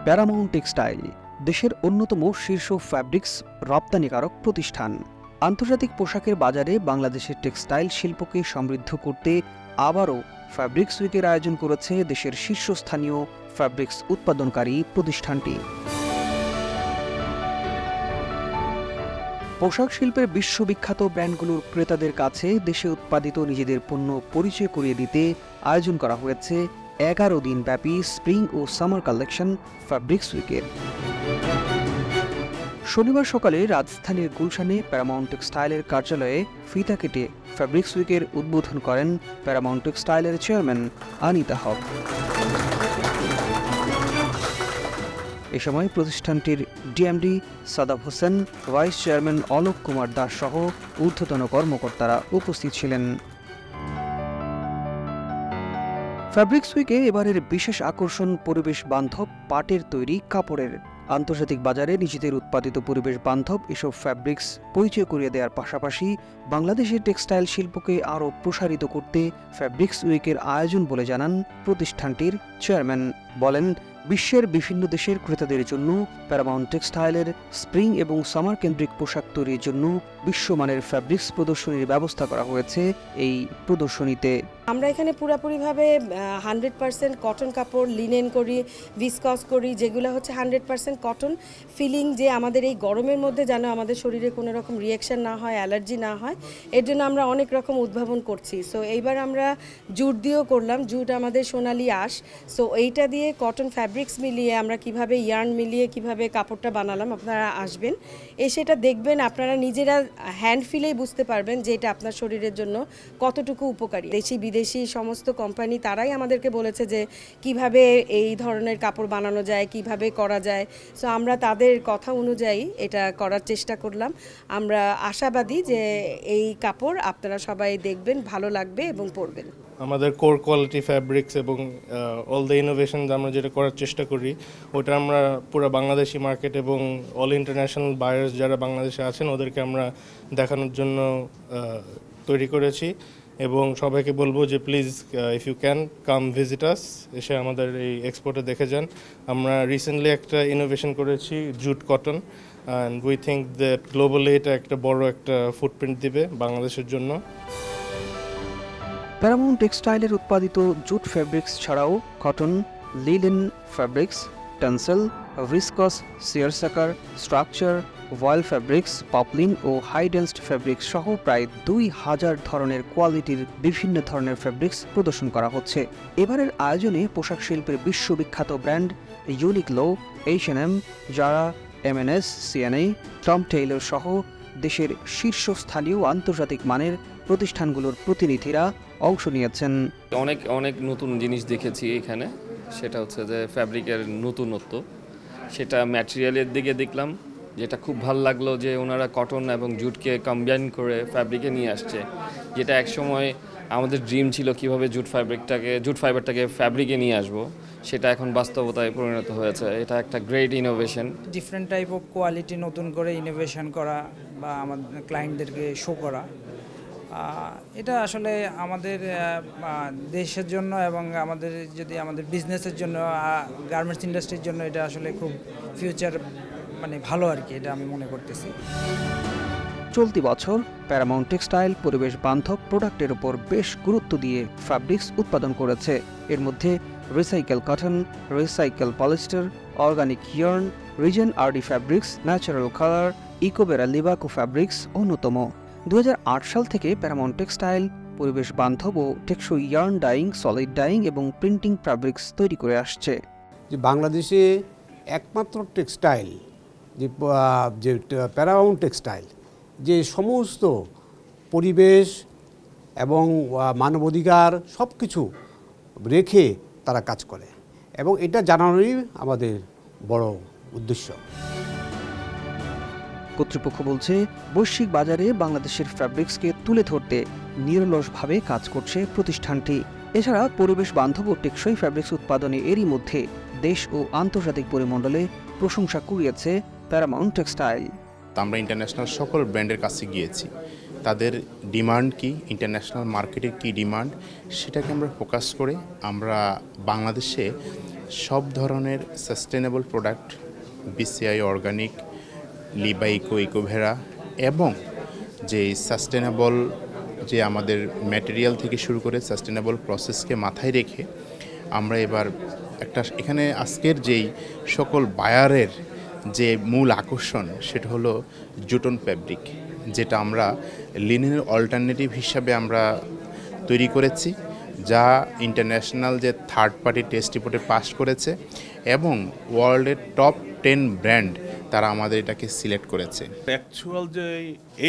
Paramount textile দেশের অন্যতম শীর্ষ ফ্যাব্রিক্স রপ্তানিকারক প্রতিষ্ঠান। আন্তর্জাতিক পোশাকের বাজারে বাংলাদেশের টেক্সটাইল শিল্পকে সমৃদ্ধ করতে আবারও ফ্যাব্রিক্স উইকের আয়োজন করেছে দেশের শীর্ষস্থানীয় ফ্যাব্রিক্স উৎপাদনকারী প্রতিষ্ঠানটি। পোশাক শিল্পের বিশ্ববিখ্যাত ব্র্যান্ডগুলোর ক্রেতাদের কাছে দেশে উৎপাদিত নিজেদের পণ্য পরিচয় করিয়ে দিতে আয়োজন করা হয়েছে 11 দিন ব্যাপী স্প্রিং ও সামার কালেকশন ফ্যাব্রিক্স উইকের। শনিবার সকালে রাজধানীর গুলশানে প্যারামাউন্ট টেক্সটাইলের কার্যালয়ে ফিতা কেটে ফ্যাব্রিক্স উইকের উদ্বোধন করেন প্যারামাউন্ট টেক্সটাইলের চেয়ারম্যান আনিতা হক। এ সময় প্রতিষ্ঠানটির DMD Shadab Hossain, vice chairman Alok Kumar Das সহ ঊর্ধ্বতন কর্মকর্তারা উপস্থিত ছিলেন। ফ্যাব্রিক্স উইকে এবারের বিশেষ আকর্ষণ পরিবেশ বান্ধব পাটের তৈরি কাপড়ের। আন্তর্জাতিক বাজারে নিজেদের উৎপাদিত পরিবেশ বান্ধব এসব ফ্যাব্রিক্স পরিচয় করিয়ে দেওয়ার পাশাপাশি বাংলাদেশের টেক্সটাইল শিল্পকে আরও প্রসারিত করতে ফ্যাব্রিক্স উইকের আয়োজন বলে জানান প্রতিষ্ঠানটির চেয়ারম্যান। বলেন, বিশ্বের বিভিন্ন দেশের ক্রেতাদের জন্য প্যারামাউন্ট টেক্সটাইলের স্প্রিং এবং সামার কেন্দ্রিক পোশাক তৈরির জন্য বিশ্বমানের ফ্যাব্রিক্স প্রদর্শনীর ব্যবস্থা করা হয়েছে এই প্রদর্শনীতে। আমরা এখানে পুরোপুরিভাবে 100% কটন কাপড় লিনেন করি, ভিসকস করি, যেগুলো হচ্ছে 100% কটন ফিলিং, যে আমাদের এই গরমের মধ্যে যেন আমাদের শরীরে কোনো রকম রিয়াকশন না হয়, অ্যালার্জি না হয়, এর জন্য আমরা অনেক রকম উদ্ভাবন করছি। সো এইবার আমরা জুট দিয়েও করলাম, জুট আমাদের সোনালি আঁশ। সো এইটা দিয়ে কটন ফ্যাব্রিক্স মিলিয়ে আমরা কিভাবে ইয়ার্ন মিলিয়ে কিভাবে কাপড়টা বানালাম, আপনারা আসবেন, এসে এটা দেখবেন, আপনারা নিজেরা হ্যান্ড ফিলেই বুঝতে পারবেন যে এটা আপনার শরীরের জন্য কতটুকু উপকারী। দেশি বিদেশি সমস্ত কোম্পানি তারাই আমাদেরকে বলেছে যে কিভাবে এই ধরনের কাপড় বানানো যায়, কিভাবে করা যায়। সো আমরা তাদের কথা অনুযায়ী এটা করার চেষ্টা করলাম। আমরা আশাবাদী যে এই কাপড় আপনারা সবাই দেখবেন, ভালো লাগবে এবং পরবেন। আমাদের কোর কোয়ালিটি ফ্যাব্রিক্স এবং অল দ্য ইনোভেশন আমরা যেটা করার চেষ্টা করি, ওটা আমরা পুরো বাংলাদেশি মার্কেট এবং অল ইন্টারন্যাশনাল বায়ার্স যারা বাংলাদেশে আছেন ওদেরকে আমরা দেখানোর জন্য তৈরি করেছি। এবং সবাইকে বলবো যে please if you can come visit us, এসে আমাদের এই এক্সপোর্টে দেখে যান। আমরা রিসেন্টলি একটা ইনোভেশন করেছি jute cotton, and we think that globally এটা একটা বড় একটা ফুটপ্রিন্ট দিবে বাংলাদেশের জন্য। প্যারামাউন্ট টেক্সটাইলের উৎপাদিত জুট ফ্যাব্রিক্স ছাড়াও cotton, linen fabrics, Tencel, viscose, seersucker, structure, voile fabrics, poplin ও হাইডেন্সড ফ্যাব্রিক্স সহ প্রায় 2000 ধরনের কোয়ালিটির বিভিন্ন ধরনের ফ্যাব্রিক্স প্রদর্শন করা হচ্ছে। এবারের আয়োজনে পোশাক শিল্পের বিশ্ববিখ্যাত ব্র্যান্ড ইউনিকলো, H&M, জারা, M&S, C&A, টম টেইলর সহ দেশের শীর্ষস্থানীয় আন্তর্জাতিক মানের প্রতিষ্ঠানগুলোর প্রতিনিধিরা অংশ নিয়েছেন। অনেক নতুন জিনিস দেখেছি এখানে, সেটা হচ্ছে যে ফ্যাব্রিকের নতুনত্ব, সেটা ম্যাটেরিয়ালের দিকে দেখলাম, যেটা খুব ভালো লাগলো যে ওনারা কটন এবং জুটকে কম্বাইন করে ফ্যাব্রিকে নিয়ে আসছে, যেটা একসময় আমাদের ড্রিম ছিল কিভাবে জুট ফাইবারটাকে ফ্যাব্রিকে নিয়ে আসবো, সেটা এখন বাস্তবতায় পরিণত হয়েছে। এটা একটা great innovation. Different type of quality নতুন করে ইনোভেশন করা বা আমাদের ক্লায়েন্টদেরকে শো করা, এটা আসলে আমাদের দেশের জন্য এবং আমাদের বিজনেসের জন্য, গার্মেন্টস ইন্ডাস্ট্রির জন্য এটা আসলে খুব ফিউচার ভালো আর কি, এটা আমি মনে করতেছি। চলতি বছর প্যারামাউন্ট টেক্সটাইল পরিবেশ বান্ধব প্রোডাক্টের উপর বেশ গুরুত্ব দিয়ে ফ্যাব্রিক্স উৎপাদন করেছে। এর মধ্যে recycle cotton, recycle polyester, organic yarn, রিজেন আরডি ফ্যাব্রিক্স, ন্যাচারাল কালার, ইকোবেরা লিবাকো ফ্যাব্রিক্স অন্যতম। 2008 সাল থেকে প্যারামাউন্ট টেক্সটাইল পরিবেশ বান্ধব ও টেকসই ইয়ার্ন ডাইং, সলিড ডাইং এবং প্রিন্টিং ফ্যাব্রিক্স তৈরি করে আসছে। যে বাংলাদেশে একমাত্র টেক্সটাইল যে প্যারামাউন্ট টেক্সটাইল যে সমস্ত পরিবেশ এবং মানবাধিকার সব কিছু রেখে তারা কাজ করে, এবং এটা জানানোরই আমাদের বড় উদ্দেশ্য। কর্তৃপক্ষ বলছে, বৈশ্বিক বাজারে বাংলাদেশের ফ্যাব্রিক্সকে তুলে ধরতে নিরলসভাবে কাজ করছে প্রতিষ্ঠানটি। এছাড়া পরিবেশ বান্ধব ও টেকসই ফ্যাব্রিক্স উৎপাদনে এরই মধ্যে দেশ ও আন্তর্জাতিক পরিমণ্ডলে প্রশংসা কুড়িয়েছে প্যারামাউন্ট টেক্সটাইল। আমরা ইন্টারন্যাশনাল সকল ব্র্যান্ডের কাছে গিয়েছি, তাদের ডিমান্ড কি, ইন্টারন্যাশনাল মার্কেটের কি ডিমান্ড, সেটাকে আমরা ফোকাস করে আমরা বাংলাদেশে সব ধরনের সাস্টেনেবল প্রোডাক্ট, বিসিআই অর্গানিক, লিবা ইকো, ইকোভেরা এবং যে সাস্টেনেবল যে আমাদের ম্যাটেরিয়াল থেকে শুরু করে সাস্টেনেবল প্রসেসকে মাথায় রেখে আমরা এবার একটা এখানে আজকের যেই সকল বায়ারের যে মূল আকর্ষণ সেটা হলো জুটন ফ্যাব্রিক, যেটা আমরা লিনেনের অল্টারনেটিভ হিসাবে আমরা তৈরি করেছি, যা ইন্টারন্যাশনাল যে থার্ড পার্টি টেস্ট রিপোর্টে পাস করেছে এবং ওয়ার্ল্ডের টপ 10 ব্র্যান্ড তারা আমাদের এটাকে সিলেক্ট করেছে। অ্যাকচুয়াল যে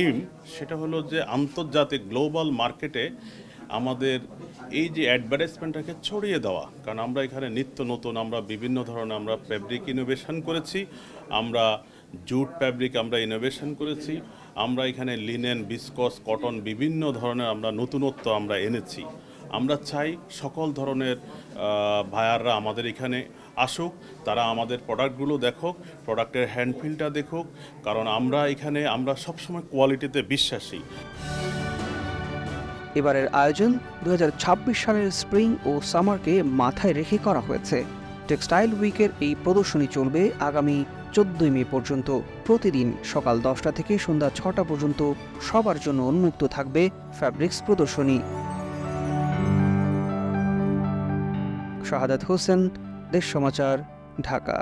এইম সেটা হলো যে আন্তর্জাতিক গ্লোবাল মার্কেটে আমাদের এই যে অ্যাডভার্টাইজমেন্টটাকে ছড়িয়ে দেওয়া, কারণ আমরা এখানে নিত্য নতুন আমরা বিভিন্ন ধরনের আমরা ফ্যাব্রিক ইনোভেশন করেছি, আমরা জুট ফ্যাব্রিক আমরা ইনোভেশন করেছি, আমরা এখানে লিনেন, ভিসকস, কটন বিভিন্ন ধরনের আমরা নতুনত্ব আমরা এনেছি। আমরা চাই সকল ধরনের বায়াররা আমাদের এখানে আসুক, তারা আমাদের প্রোডাক্টগুলো দেখুক, প্রোডাক্টের হ্যান্ডফিলটা দেখুক, কারণ আমরা এখানে আমরা সবসময় কোয়ালিটিতে বিশ্বাসী। এবারের আয়োজন 2026 সালের স্প্রিং ও সামারকে মাথায় রেখে করা হয়েছে। টেক্সটাইল উইকের এই প্রদর্শনী চলবে আগামী 14 মে পর্যন্ত। প্রতিদিন সকাল 10টা থেকে সন্ধ্যা 6টা পর্যন্ত সবার জন্য উন্মুক্ত থাকবে ফ্যাব্রিক্স প্রদর্শনী। শাহাদাত হোসেন, দেশ সমাচার, ঢাকা।